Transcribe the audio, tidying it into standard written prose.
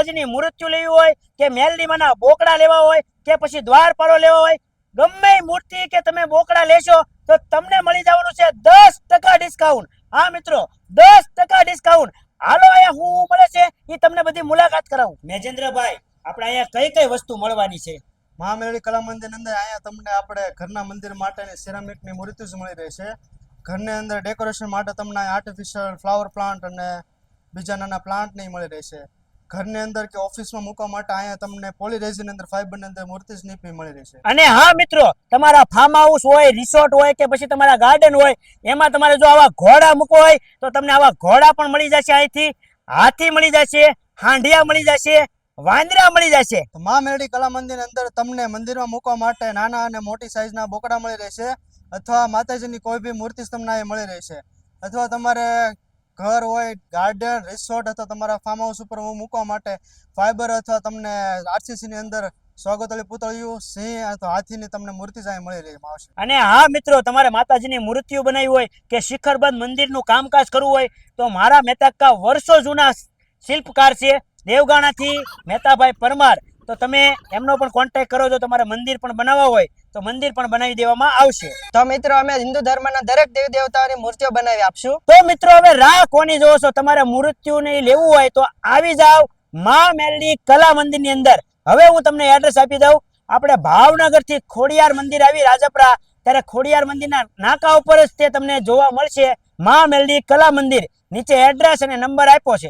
માતાજીની મૂર્તિઓ લેવી હોય કે મેલડીમાંના બોકડા લેવા હોય કે પછી દ્વારપાળો લેવા હોય, ગમે મૂર્તિ કે તમે બોકડા લેશો તો તમને મળી જવાનું છે 10% ડિસ્કાઉન્ટ. હા મિત્રો, 10% ડિસ્કાઉન્ટ. હાલો અહીંયા હું મળે છે એ તમને બધી મુલાકાત કરાવું. મેજેન્દ્રભાઈ, આપણે અહીંયા કઈ કઈ વસ્તુ મળવાની છે? મહામેળી કલા મંદિર અંદર અહીંયા તમને આપણે ઘરના મંદિર માટેની સિરામિકની મૂર્તિ જ મળી રહેશે. ઘરની અંદર ડેકોરેશન માટે તમને આર્ટિફિશિયલ ફ્લાવર પ્લાન્ટ અને બીજા નાના પ્લાન્ટ નહીં મળી રહેશે. ઘરની અંદર કે ઓફિસમાં મૂકવા માટે અહીંયા તમને પોલીરેઝિન અંદર ફાઈબરની અંદર મૂર્તિ સ્નીપની મળી રહેશે. અને હા મિત્રો, તમારા ફાર્મ હાઉસ હોય, રિસોર્ટ હોય કે પછી તમારા ગાર્ડન હોય, એમાં તમારે જો આવા ઘોડા મૂકવો હોય તો તમને આવા ઘોડા પણ મળી જશે. અહીંથી હાથી મળી જશે, હાંડિયા મળી જશે, વાંદરા મળી જશે. તો મહામેળી કલા મંદિર અંદર તમને મંદિરમાં મૂકવા માટે નાના અને મોટી સાઈઝના બોકડા મળી રહેશે, અથવા માતાજીની કોઈ બી મૂર્તિ તમને અહીં મળી રહેશે. અથવા તમારે ઘર હોય, ગાર્ડન, રિસોર્ટ અથવા તમારા ફાર્મ હાઉસ ઉપર મૂકવા માટે ફાઈબર અથવા તમને આરસીસીની અંદર સ્વાગતોલી પૂતળિયું, સિંહ અથવા હાથીની તમને મૂર્તિ જ અહીં મળી રહેવામાં આવશે. અને હા મિત્રો, તમારે માતાજીની મૂર્તિઓ બનાવી હોય કે શિખરબદ્ધ મંદિરનું કામકાજ કરવું હોય તો મારા મહેતા વર્ષો જૂના શિલ્પકાર છે દેવગાણાથી મહેતાભાઈ પરમાર. તો તમે એમનો પણ કોન્ટેક્ટ કરો. જો તમારે મંદિર પણ બનાવવા હોય તો મંદિર પણ બનાવી દેવામાં આવશે. તો મિત્રો, અમે હિન્દુ ધર્મના દરેક દેવી દેવતાઓની મૂર્તિઓ બનાવી આપશું. તો મિત્રો, હવે રાહ કોની જોવો છો? તમારે મૂર્તિઓને લેવું હોય તો આવી જાવ મહામેળી કલા મંદિરની અંદર. હવે હું તમને એડ્રેસ આપી દઉં. આપણે ભાવનગર થી ખોડિયાર મંદિર આવી રાજપરા, ત્યારે ખોડિયાર મંદિરના નાકા ઉપર જ તે તમને જોવા મળશે મહામેળી કલા મંદિર. નીચે એડ્રેસ અને નંબર આપ્યો છે.